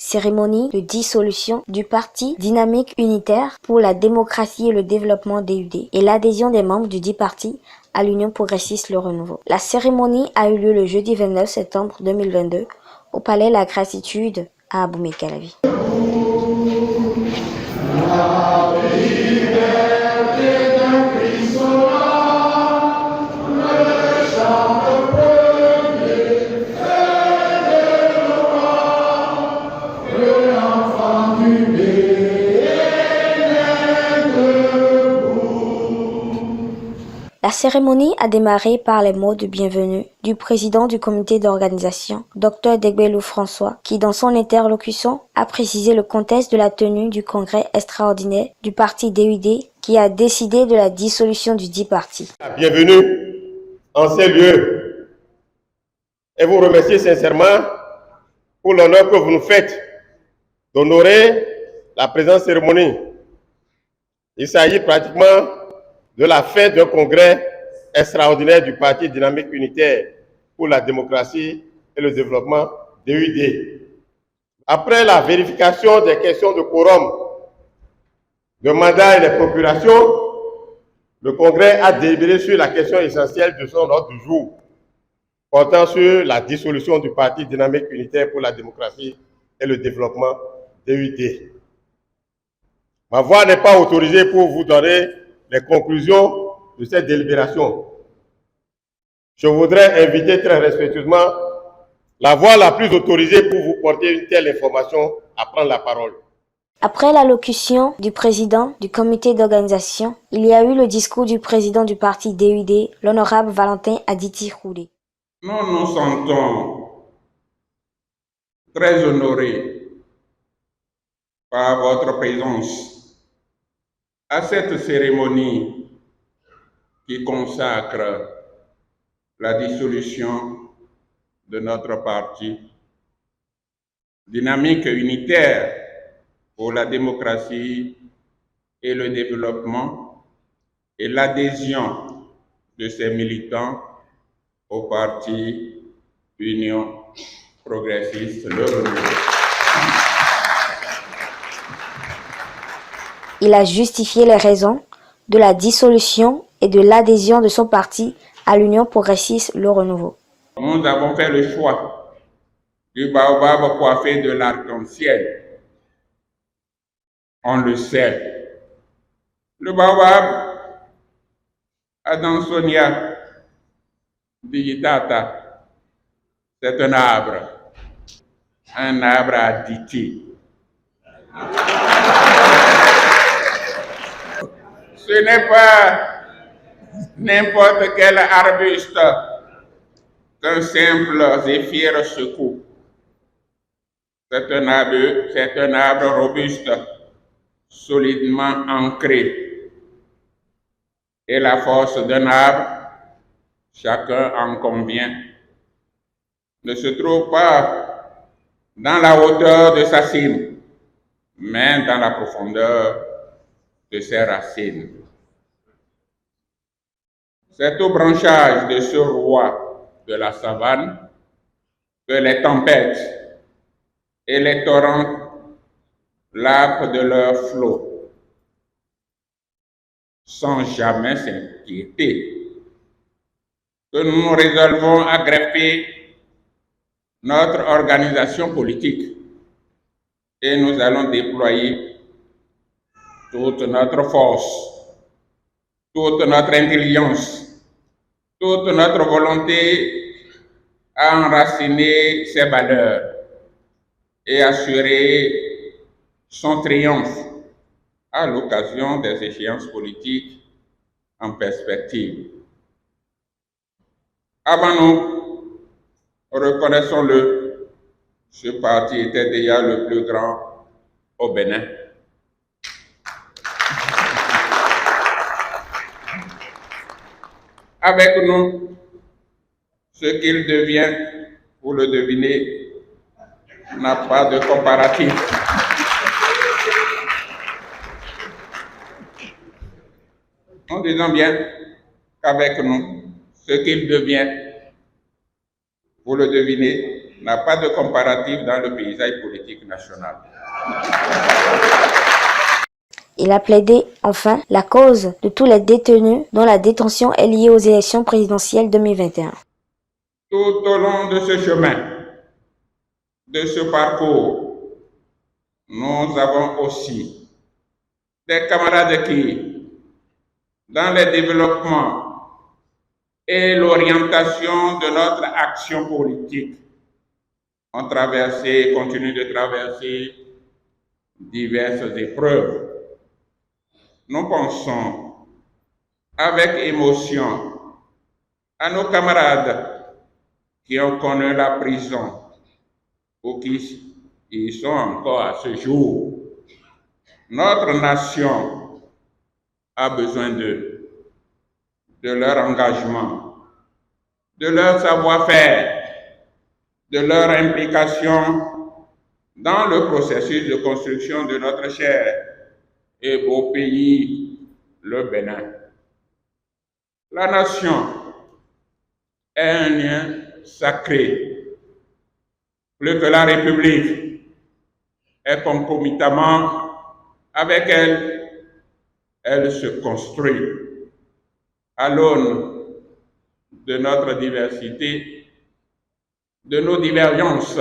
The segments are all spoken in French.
cérémonie de dissolution du parti Dynamique Unitaire pour la démocratie et le développement DUD et l'adhésion des membres du dit parti à l'Union progressiste Le Renouveau. La cérémonie a eu lieu le jeudi 29 septembre 2022 au Palais La Gratitude à Abomey-Calavi. La cérémonie a démarré par les mots de bienvenue du président du comité d'organisation, Dr Degbelou François, qui dans son interlocution a précisé le contexte de la tenue du congrès extraordinaire du parti DUD qui a décidé de la dissolution du dit parti. Bienvenue en ces lieux et vous remercier sincèrement pour l'honneur que vous nous faites d'honorer la présente cérémonie. Il s'agit pratiquement de la fin d'un congrès extraordinaire du Parti Dynamique Unitaire pour la démocratie et le développement DUD. Après la vérification des questions de quorum, de mandat et des procurations, le congrès a délibéré sur la question essentielle de son ordre du jour, portant sur la dissolution du Parti Dynamique Unitaire pour la démocratie et le développement DUD. Ma voix n'est pas autorisée pour vous donner les conclusions de cette délibération. Je voudrais inviter très respectueusement la voix la plus autorisée pour vous porter une telle information à prendre la parole. Après l'allocution du président du comité d'organisation, il y a eu le discours du président du parti DUD, l'honorable Valentin Aditi Roulé. Nous nous sentons très honorés par votre présence à cette cérémonie qui consacre la dissolution de notre parti Dynamique Unitaire pour la démocratie et le développement et l'adhésion de ses militants au parti Union progressiste Le Renouveau. Il a justifié les raisons de la dissolution et de l'adhésion de son parti à l'Union progressiste Le Renouveau. Nous avons fait le choix du baobab coiffé de l'arc-en-ciel. On le sait. Le baobab, Adansonia digitata, c'est un arbre à Diti. Ce n'est pas n'importe quel arbuste qu'un simple zéphyr secoue. C'est un arbre robuste, solidement ancré. Et la force d'un arbre, chacun en convient, ne se trouve pas dans la hauteur de sa cime, mais dans la profondeur de ses racines. C'est au branchage de ce roi de la savane que les tempêtes et les torrents lapent de leurs flots, sans jamais s'inquiéter, que nous nous résolvons à greffer notre organisation politique et nous allons déployer toute notre force, toute notre intelligence, toute notre volonté à enraciner ses valeurs et assurer son triomphe à l'occasion des échéances politiques en perspective. Avant nous, reconnaissons-le, ce parti était déjà le plus grand au Bénin. Avec nous, ce qu'il devient, vous le devinez, n'a pas de comparatif. Nous disons bien qu'avec nous, ce qu'il devient, vous le devinez, n'a pas de comparatif dans le paysage politique national. Il a plaidé, enfin, la cause de tous les détenus dont la détention est liée aux élections présidentielles 2021. Tout au long de ce chemin, de ce parcours, nous avons aussi des camarades qui, dans le développement et l'orientation de notre action politique, ont traversé et continuent de traverser diverses épreuves. Nous pensons avec émotion à nos camarades qui ont connu la prison ou qui y sont encore à ce jour. Notre nation a besoin d'eux, de leur engagement, de leur savoir-faire, de leur implication dans le processus de construction de notre cher et beau pays, le Bénin. La nation est un lien sacré, plus que la République, et concomitamment avec elle, elle se construit à l'aune de notre diversité, de nos divergences,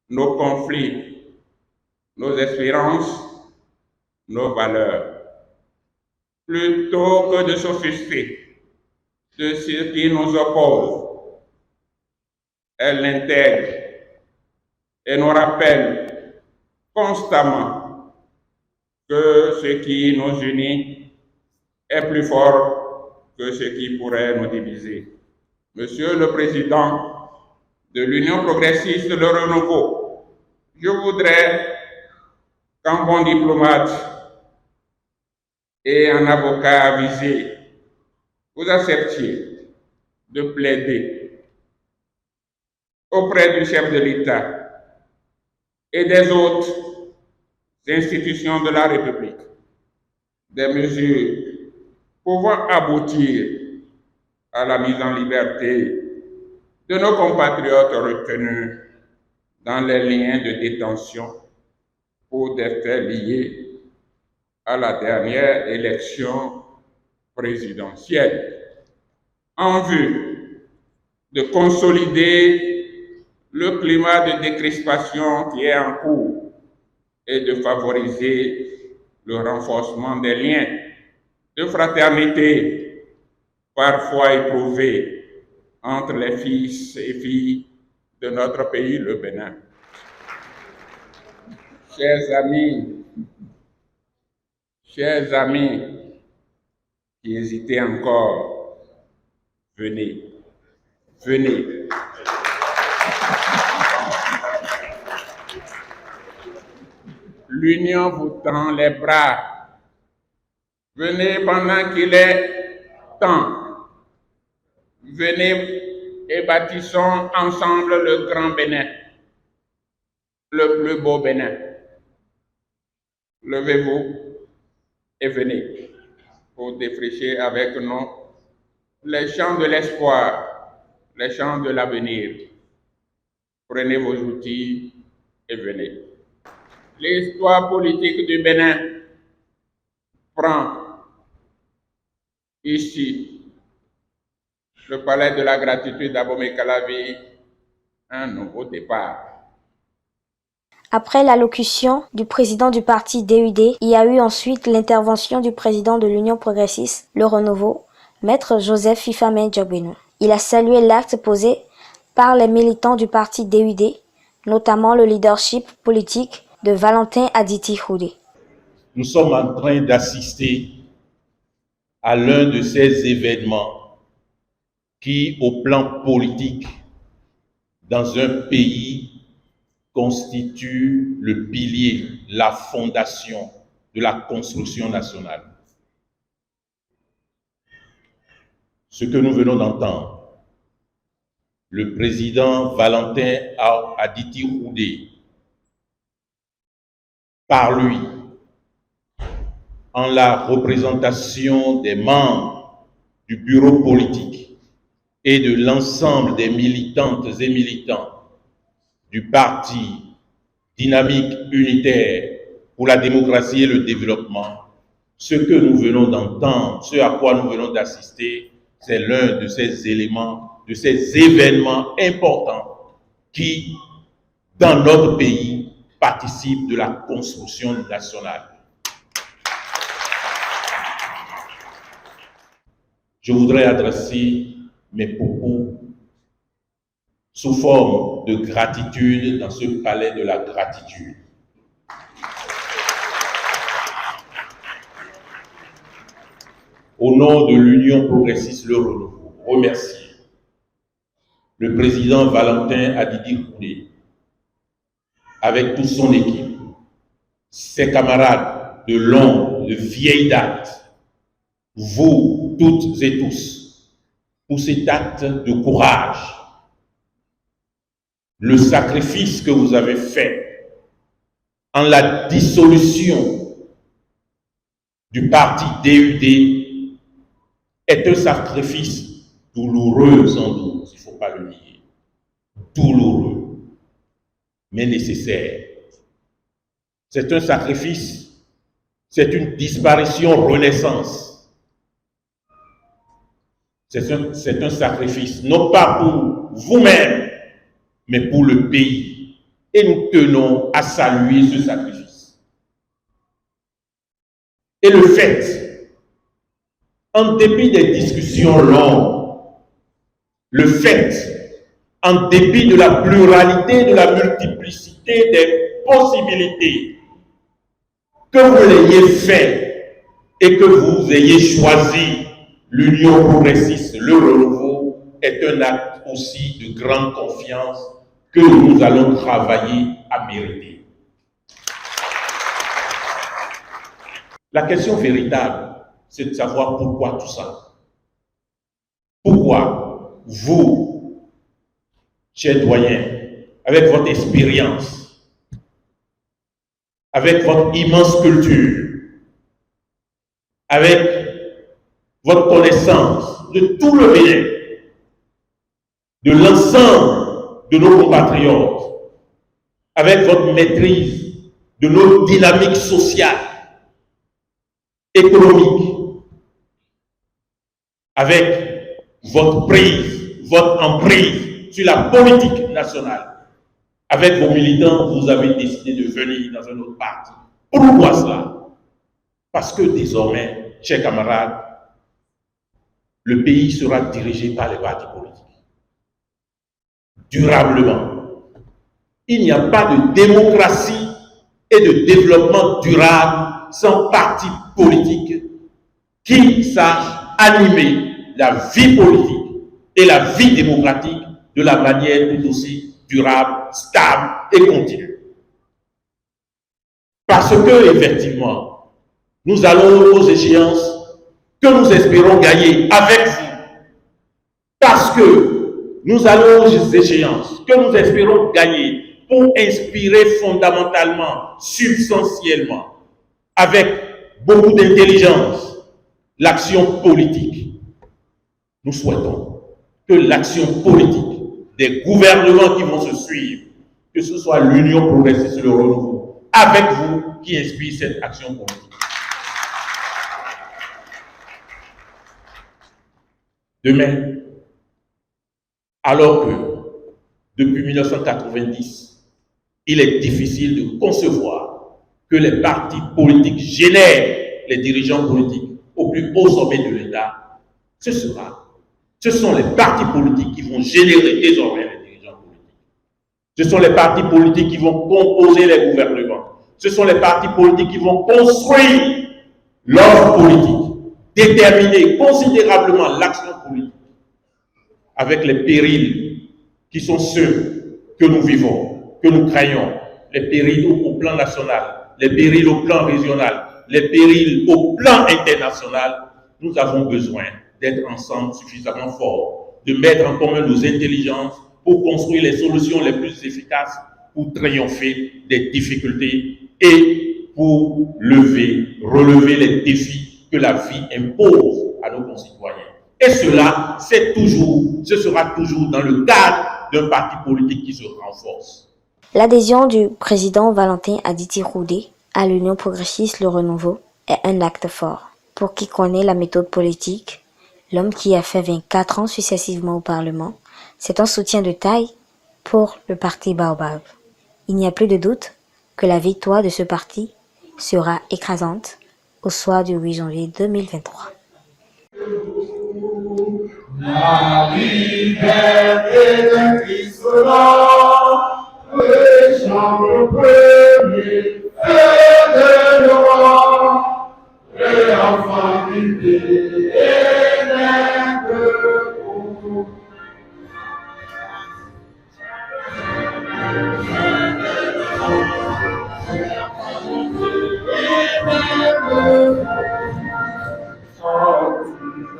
nos conflits, nos espérances, nos valeurs. Plutôt que de s'offusquer de ce qui nous oppose, elle l'intègre et nous rappelle constamment que ce qui nous unit est plus fort que ce qui pourrait nous diviser. Monsieur le Président de l'Union progressiste Le Renouveau, je voudrais qu'en bon diplomate et un avocat avisé, vous acceptiez de plaider auprès du chef de l'État et des autres institutions de la République des mesures pouvant aboutir à la mise en liberté de nos compatriotes retenus dans les liens de détention pour des faits liés à la dernière élection présidentielle, en vue de consolider le climat de décrispation qui est en cours et de favoriser le renforcement des liens de fraternité parfois éprouvés entre les fils et filles de notre pays, le Bénin. Chers amis qui hésitaient encore, venez. L'Union vous tend les bras. Venez pendant qu'il est temps. Venez et bâtissons ensemble le grand Bénin, le plus beau Bénin. Levez-vous et venez pour défricher avec nous les champs de l'espoir, les champs de l'avenir. Prenez vos outils et venez. L'histoire politique du Bénin prend ici le palais de la gratitude d'Abomey Calavi un nouveau départ. Après l'allocution du président du parti DUD, il y a eu ensuite l'intervention du président de l'Union progressiste, Le Renouveau, Maître Joseph Fifamé Djogbenou. Il a salué l'acte posé par les militants du parti DUD, notamment le leadership politique de Valentin Aditi Houdé. Nous sommes en train d'assister à l'un de ces événements qui, au plan politique, dans un pays, constitue le pilier, la fondation de la construction nationale. Ce que nous venons d'entendre, le président Valentin Aditi Houdé, par lui, en la représentation des membres du bureau politique et de l'ensemble des militantes et militants du parti dynamique unitaire pour la démocratie et le développement, ce que nous venons d'entendre, ce à quoi nous venons d'assister, c'est l'un de ces éléments, de ces événements importants qui, dans notre pays, participent de la construction nationale. Je voudrais adresser mes propos sous forme de gratitude dans ce palais de la gratitude. Au nom de l'Union progressiste Le Renouveau, remercier le président Valentin Adidi Koundé, avec toute son équipe, ses camarades de longue, de vieille date, vous toutes et tous, pour cet acte de courage, le sacrifice que vous avez fait en la dissolution du parti DUD est un sacrifice douloureux sans doute, il ne faut pas le nier, douloureux, mais nécessaire. C'est un sacrifice, c'est une disparition renaissance. C'est un sacrifice, non pas pour vous-même, mais pour le pays. Et nous tenons à saluer ce sacrifice. Et le fait, en dépit des discussions longues, le fait, en dépit de la pluralité, de la multiplicité des possibilités, que vous l'ayez fait et que vous ayez choisi l'Union progressiste, le renouveau, est un acte aussi de grande confiance que nous allons travailler à mériter. La question véritable, c'est de savoir pourquoi tout ça. Pourquoi vous, chers doyens, avec votre expérience, avec votre immense culture, avec votre connaissance de tout le bien, de l'ensemble de nos compatriotes, avec votre maîtrise de nos dynamiques sociales, économiques, avec votre prise, votre emprise sur la politique nationale, avec vos militants, vous avez décidé de venir dans un autre parti. Pourquoi cela? Parce que désormais, chers camarades, le pays sera dirigé par les partis politiques. Durablement. Il n'y a pas de démocratie et de développement durable sans parti politique qui sache animer la vie politique et la vie démocratique de la manière tout aussi durable, stable et continue. Parce que, effectivement, nous allons aux échéances que nous espérons gagner avec vous. Parce que nous allons aux échéances que nous espérons gagner pour inspirer fondamentalement, substantiellement, avec beaucoup d'intelligence, l'action politique. Nous souhaitons que l'action politique des gouvernements qui vont se suivre, que ce soit l'Union progressiste et le renouveau, avec vous qui inspire cette action politique. Demain, alors que depuis 1990, il est difficile de concevoir que les partis politiques génèrent les dirigeants politiques au plus haut sommet de l'État, ce sont les partis politiques qui vont générer désormais les dirigeants politiques. Ce sont les partis politiques qui vont composer les gouvernements. Ce sont les partis politiques qui vont construire l'offre politique, déterminer considérablement l'action politique, avec les périls qui sont ceux que nous vivons, que nous craignons, les périls au plan national, les périls au plan régional, les périls au plan international. Nous avons besoin d'être ensemble suffisamment forts, de mettre en commun nos intelligences pour construire les solutions les plus efficaces pour triompher des difficultés et pour relever les défis que la vie impose à nos concitoyens. Et ce sera toujours dans le cadre d'un parti politique qui se renforce. L'adhésion du président Valentin Aditi Roudé à l'Union progressiste Le Renouveau est un acte fort. Pour qui connaît la méthode politique, l'homme qui a fait 24 ans successivement au Parlement, c'est un soutien de taille pour le parti Baobab. Il n'y a plus de doute que la victoire de ce parti sera écrasante au soir du 8 janvier 2023. La liberté de Christ le chant le premier, feu de loi, et enfant du éternel pour.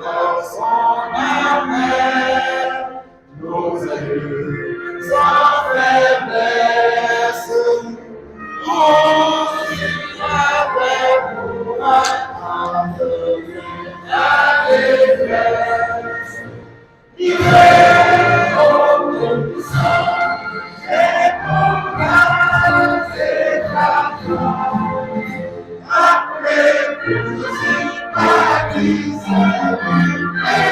Dans son amer, nos yeux sans faiblesse, on avec nous la détresse. Il est au sang et pour la après tout, si pas qui s'est